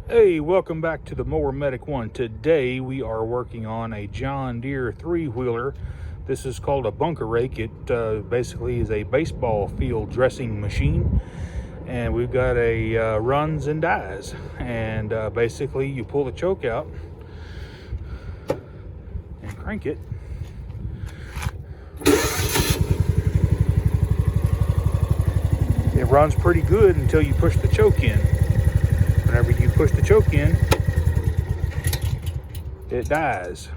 Hey, welcome back to the Mower Medic 1. Today we are working on a John Deere 3-wheeler. This is called a bunker rake. It basically is a baseball field dressing machine. And we've got a runs and dies. And basically you pull the choke out and crank it. It runs pretty good until you push the choke in. Whenever you push the choke in, it dies.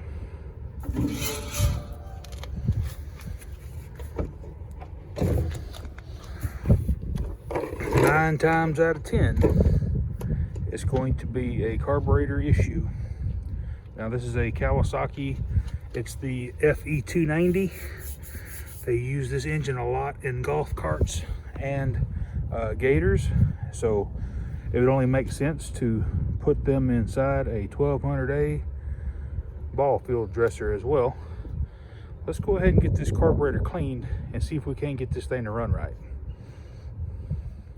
Nine times out of 10, it's going to be a carburetor issue. Now this is a Kawasaki. It's the FE290. They use this engine a lot in golf carts and gators, so it would only make sense to put them inside a 1200A ball field dresser as well. Let's go ahead and get this carburetor cleaned and see if we can get this thing to run right.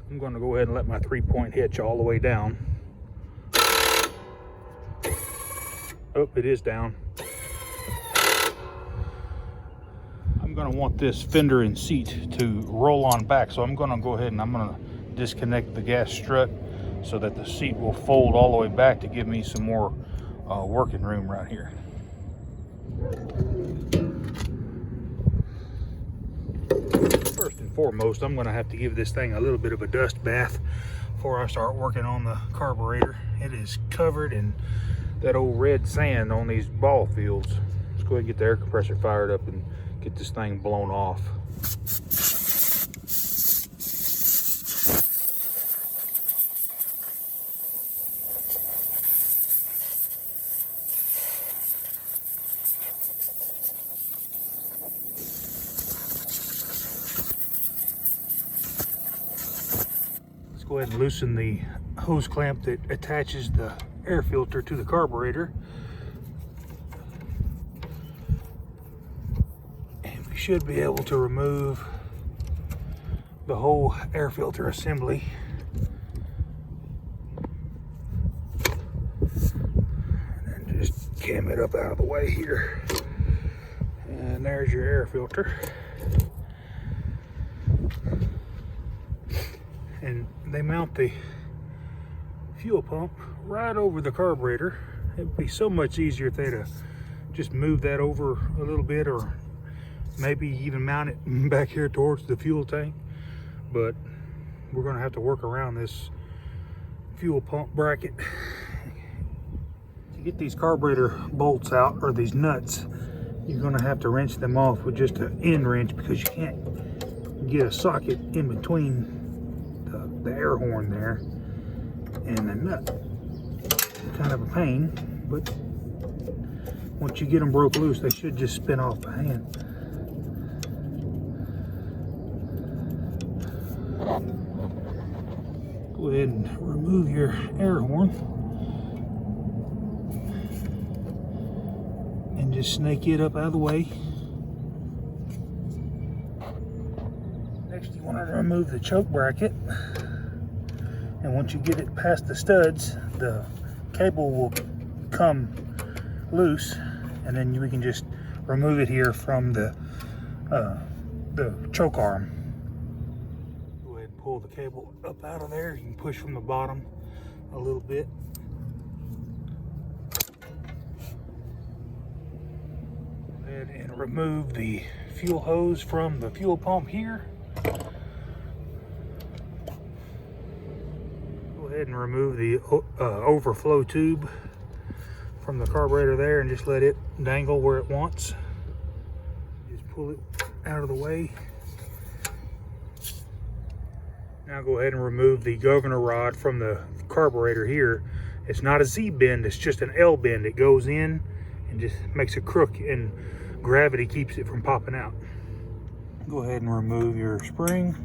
I'm going to go ahead and let my 3-point hitch all the way down. Oh, it is down. I'm going to want this fender and seat to roll on back, so I'm going to go ahead and I'm going to disconnect the gas strut so that the seat will fold all the way back to give me some more working room right here. First and foremost, I'm going to have to give this thing a little bit of a dust bath before I start working on the carburetor. It is covered in that old red sand on these ball fields. Let's go ahead and get the air compressor fired up and get this thing blown off. Go ahead and loosen the hose clamp that attaches the air filter to the carburetor. And we should be able to remove the whole air filter assembly. And then just cam it up out of the way here. And there's your air filter. And they mount the fuel pump right over the carburetor. It would be so much easier if they'd just move that over a little bit, or maybe even mount it back here towards the fuel tank. But we're going to have to work around this fuel pump bracket. To get these carburetor bolts out, or these nuts, you're going to have to wrench them off with just an end wrench, because you can't get a socket in between the air horn there and the nut. Kind of a pain, but once you get them broke loose, they should just spin off by hand. Go ahead and remove your air horn and just snake it up out of the way. Next, you want to remove the choke bracket. And once you get it past the studs, the cable will come loose, and then we can just remove it here from the choke arm. Go ahead and pull the cable up out of there. You can push from the bottom a little bit. Go ahead and remove the fuel hose from the fuel pump here. And remove the overflow tube from the carburetor there, and just let it dangle where it wants. Just pull it out of the way. Now go ahead and remove the governor rod from the carburetor here. It's not a Z bend, it's just an L bend. It goes in and just makes a crook, and gravity keeps it from popping out. Go ahead and remove your spring.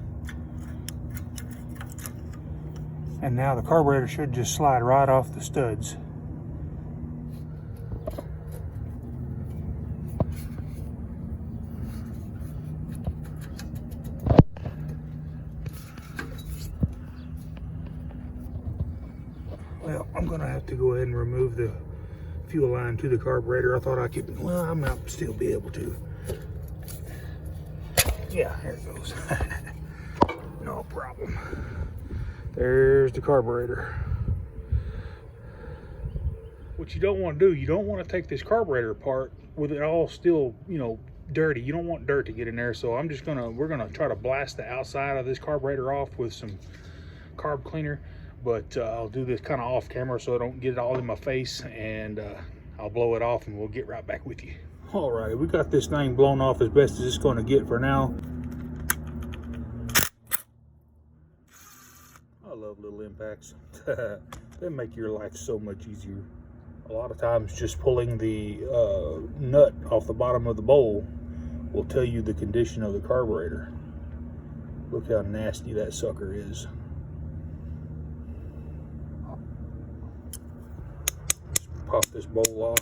And now the carburetor should just slide right off the studs. Well, I'm gonna have to go ahead and remove the fuel line to the carburetor. I thought I could, well, I might still be able to. Yeah, there it goes. No problem. There's the carburetor. What you don't want to do, you don't want to take this carburetor apart with it all still, you know, dirty. You don't want dirt to get in there. So we're gonna try to blast the outside of this carburetor off with some carb cleaner. But I'll do this kind of off camera so I don't get it all in my face, and I'll blow it off and we'll get right back with you. Alrighty, we got this thing blown off as best as it's going to get for now. I love little impacts. They make your life so much easier. A lot of times just pulling the nut off the bottom of the bowl will tell you the condition of the carburetor. Look how nasty that sucker is. Pop this bowl off.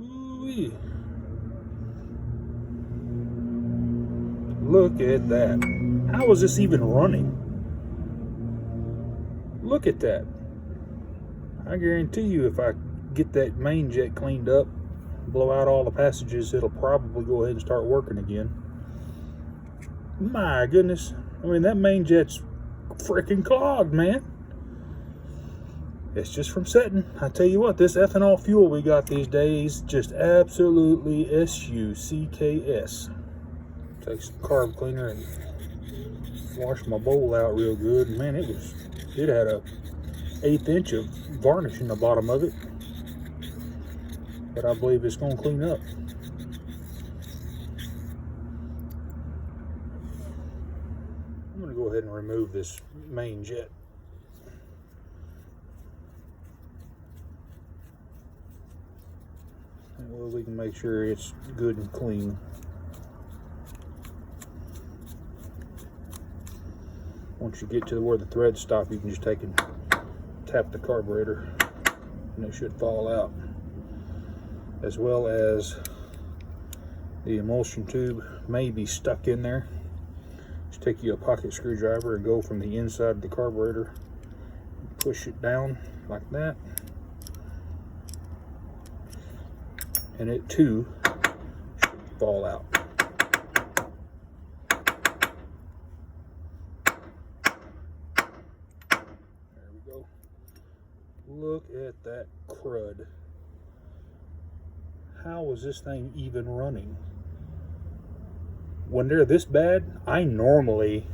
Ooh-wee. Look at that. How is this even running? Look at that. I guarantee you if I get that main jet cleaned up, blow out all the passages, it'll probably go ahead and start working again. My goodness. I mean, that main jet's freaking clogged, man. It's just from setting. I tell you what, this ethanol fuel we got these days, just absolutely S-U-C-K-S. Take some carb cleaner and wash my bowl out real good. Man, it had a 1/8 inch of varnish in the bottom of it. But I believe it's going to clean up. I'm going to go ahead and remove this main jet. And well, we can make sure it's good and clean. Once you get to where the threads stop, you can just take and tap the carburetor and it should fall out. As well as the emulsion tube may be stuck in there. Just take you a pocket screwdriver and go from the inside of the carburetor, push it down like that, and it too should fall out. There we go. Look at that crud. How is this thing even running? When they're this bad, I normally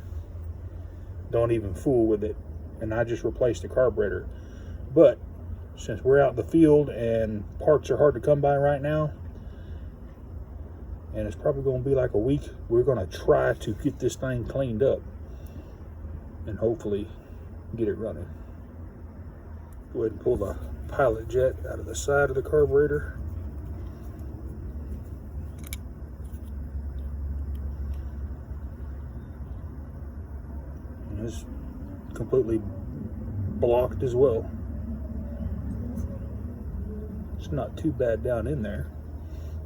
don't even fool with it, and I just replace the carburetor. But since we're out in the field and parts are hard to come by right now, and it's probably going to be like a week, we're going to try to get this thing cleaned up and hopefully get it running. Go ahead and pull the pilot jet out of the side of the carburetor. Is completely blocked as well. It's not too bad down in there,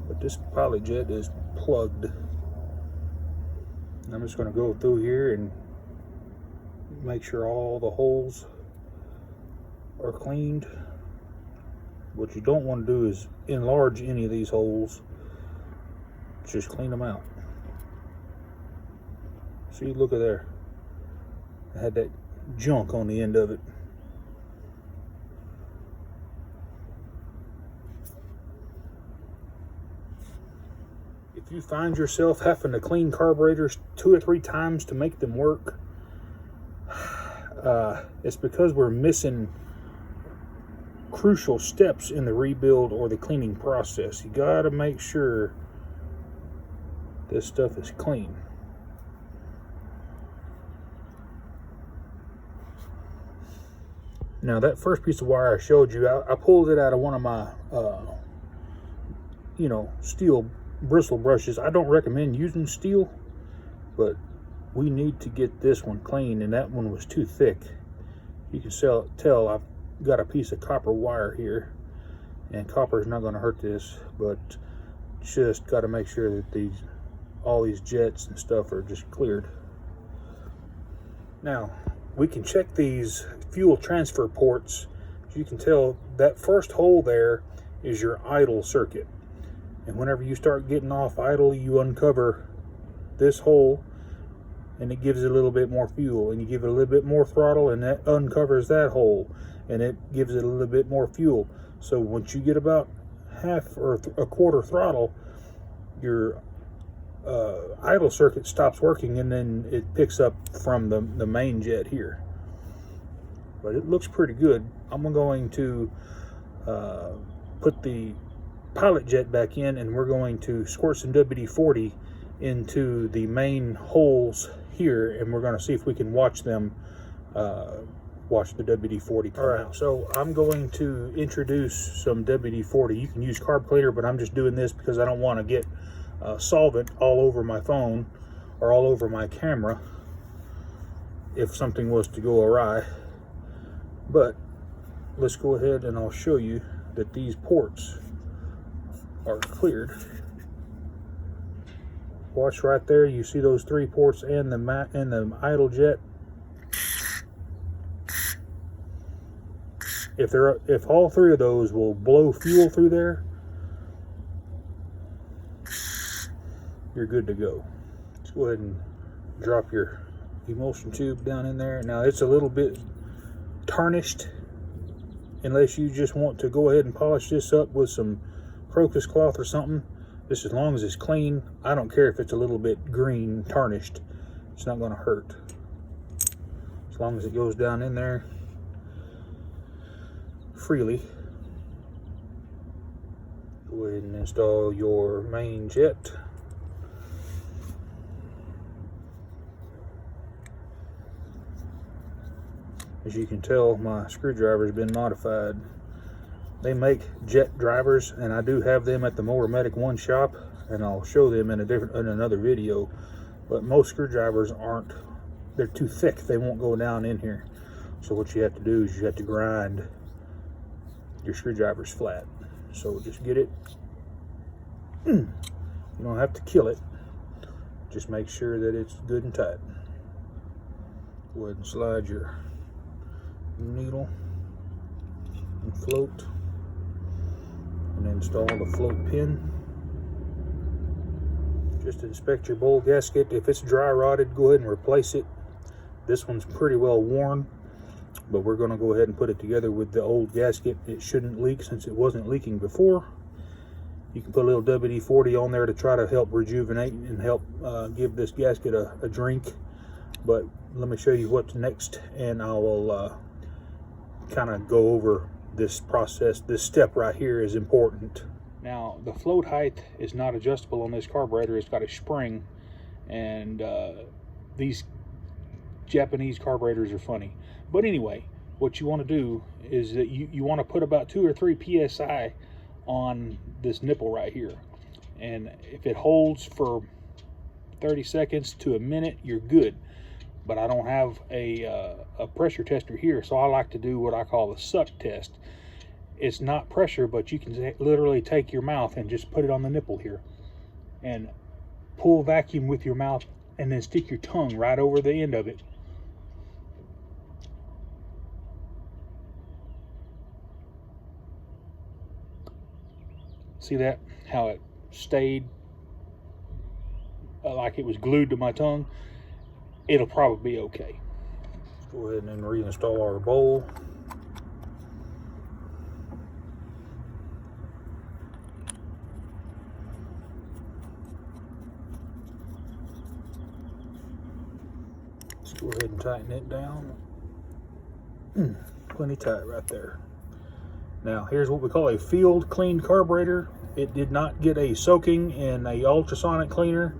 but this pilot jet is plugged. I'm just going to go through here and make sure all the holes are cleaned. What you don't want to do is enlarge any of these holes. Just clean them out. See, look at there. I had that junk on the end of it. If you find yourself having to clean carburetors 2 or 3 times to make them work, it's because we're missing crucial steps in the rebuild or the cleaning process. You gotta make sure this stuff is clean. Now that first piece of wire I showed you, I pulled it out of one of my, steel bristle brushes. I don't recommend using steel, but we need to get this one clean, and that one was too thick. You can tell I've got a piece of copper wire here, and copper is not going to hurt this, but just got to make sure that these all these jets and stuff are just cleared. Now, we can check these fuel transfer ports. As you can tell, that first hole there is your idle circuit. And whenever you start getting off idle, you uncover this hole and it gives it a little bit more fuel. And you give it a little bit more throttle and that uncovers that hole and it gives it a little bit more fuel. So once you get about half or a quarter throttle, your idle circuit stops working and then it picks up from the main jet here. But it looks pretty good. I'm going to put the pilot jet back in and we're going to squirt some WD-40 into the main holes here and we're going to see if we can watch them watch the WD-40 come out. So I'm going to introduce some WD-40. You can use carb cleaner, but I'm just doing this because I don't want to get solvent all over my phone or all over my camera if something was to go awry. But let's go ahead and I'll show you that these ports are cleared. Watch right there, you see those 3 ports and the idle jet. If all 3 of those will blow fuel through there, you're good to go. Let's go ahead and drop your emulsion tube down in there. Now it's a little bit tarnished, unless you just want to go ahead and polish this up with some crocus cloth or something. Just as long as it's clean, I don't care if it's a little bit green tarnished, it's not going to hurt as long as it goes down in there freely. Go ahead and install your main jet. As you can tell, my screwdriver has been modified. They make jet drivers, and I do have them at the Mower Medic 1 shop, and I'll show them in another video. But most screwdrivers aren't, they're too thick, they won't go down in here. So what you have to do is you have to grind your screwdrivers flat. So just get it, you don't have to kill it, just make sure that it's good and tight. Go ahead and slide your needle and float and install the float pin. Just inspect your bowl gasket. If it's dry rotted, go ahead and replace it. This one's pretty well worn, but we're going to go ahead and put it together with the old gasket. It shouldn't leak since it wasn't leaking before. You can put a little WD-40 on there to try to help rejuvenate and help give this gasket a drink. But let me show you what's next, and I will kind of go over this process. This step right here is important. Now, the float height is not adjustable on this carburetor. It's got a spring, and these Japanese carburetors are funny. But anyway, what you want to do is that you want to put about 2 or 3 psi on this nipple right here, and if it holds for 30 seconds to a minute, you're good. But I don't have a pressure tester here, so I like to do what I call the suck test. It's not pressure, but you can literally take your mouth and just put it on the nipple here and pull vacuum with your mouth and then stick your tongue right over the end of it. See that? How it stayed like it was glued to my tongue? It'll probably be okay. Let's go ahead and then reinstall our bowl. Let's go ahead and tighten it down. Plenty tight right there. Now here's what we call a field cleaned carburetor. It did not get a soaking in a ultrasonic cleaner.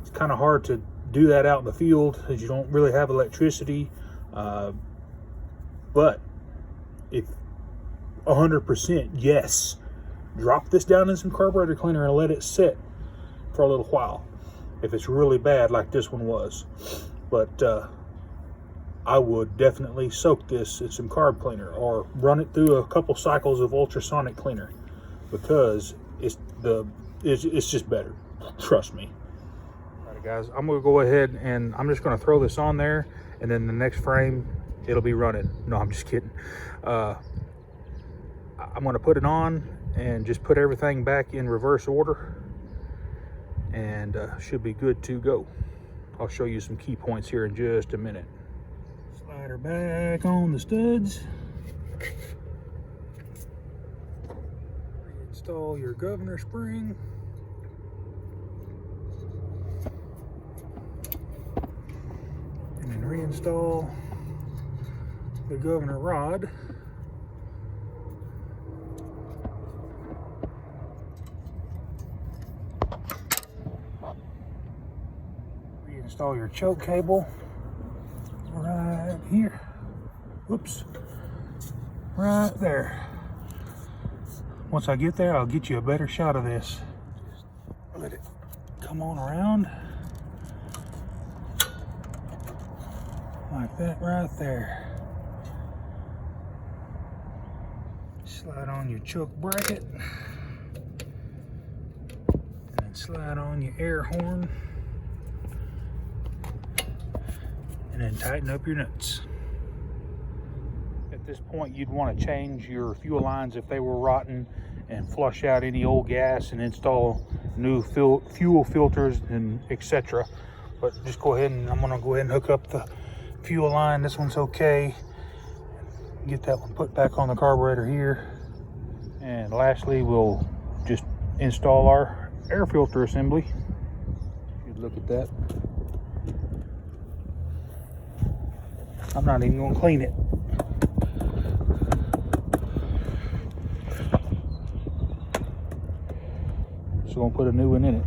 It's kind of hard to do that out in the field as you don't really have electricity. But if 100% yes, drop this down in some carburetor cleaner and let it sit for a little while if it's really bad like this one was. But I would definitely soak this in some carb cleaner or run it through a couple cycles of ultrasonic cleaner, because it's the it's just better. Trust me. All right, guys, I'm gonna go ahead and I'm just gonna throw this on there, and then the next frame it'll be running. No, I'm just kidding. I'm gonna put it on and just put everything back in reverse order, and should be good to go. I'll show you some key points here in just a minute. Slide her back on the studs. Reinstall your governor spring. And then reinstall the governor rod. Reinstall your choke cable right here. Whoops. Right there. Once I get there, I'll get you a better shot of this. Just let it come on around. Like that right there. Slide on your choke bracket. And then slide on your air horn. And then tighten up your nuts. At this point, you'd want to change your fuel lines if they were rotten, and flush out any old gas and install new fuel filters and etc. But just go ahead and I'm going to go ahead and hook up the fuel line. This one's okay. Get that one put back on the carburetor here. And lastly, we'll just install our air filter assembly. If you look at that. I'm not even going to clean it. So I'm going to put a new one in it.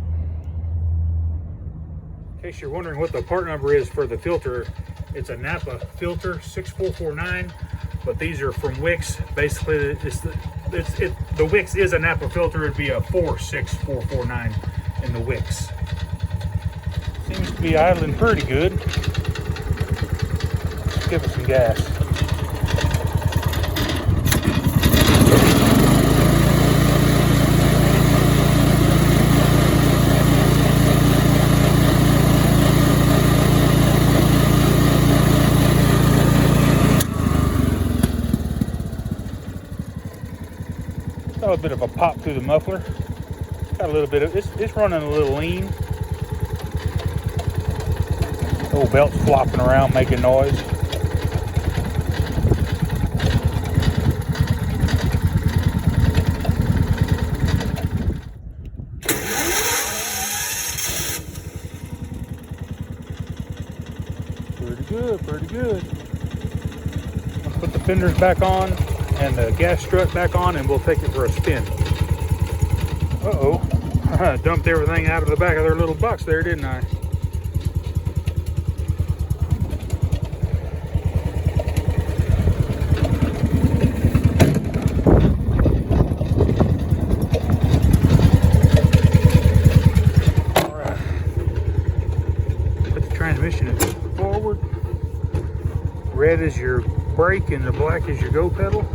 In case you're wondering what the part number is for the filter, it's a Napa filter 6449, but these are from Wix. Basically, the Wix is a Napa filter. It'd be a 46449 in the Wix. Seems to be idling pretty good. Let's give it some gas. Got a bit of a pop through the muffler. Got a little bit of it's running a little lean. Old belt's flopping around making noise. Pretty good, pretty good. I'll put the fenders back on and the gas strut back on, and we'll take it for a spin. Uh-oh. I dumped everything out of the back of their little box there, didn't I? All right. Put the transmission forward. Red is your brake and the black is your go pedal.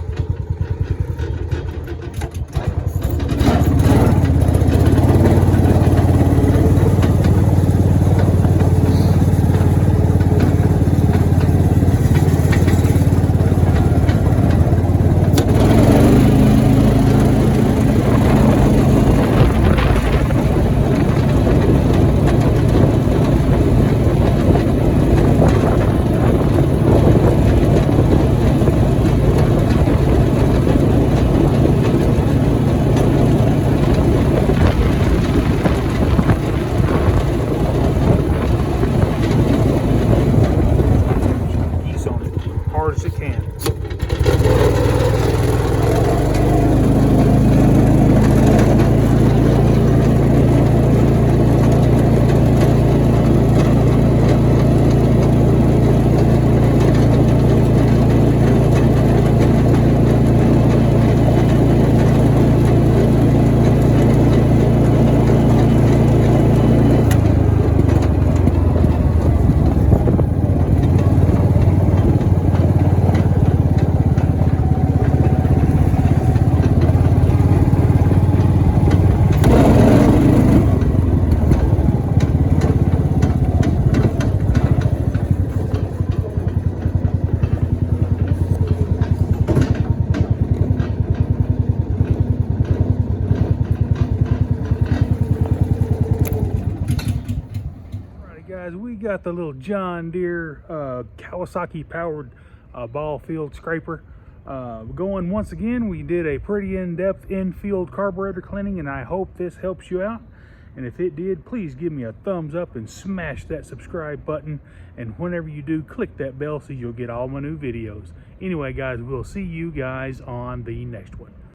guys, we got the little John Deere Kawasaki powered ball field scraper going once again. We did a pretty in-depth in-field carburetor cleaning, and I hope this helps you out. And if it did, please give me a thumbs up and smash that subscribe button. And whenever you do, click that bell so you'll get all my new videos. Anyway, guys, we'll see you guys on the next one.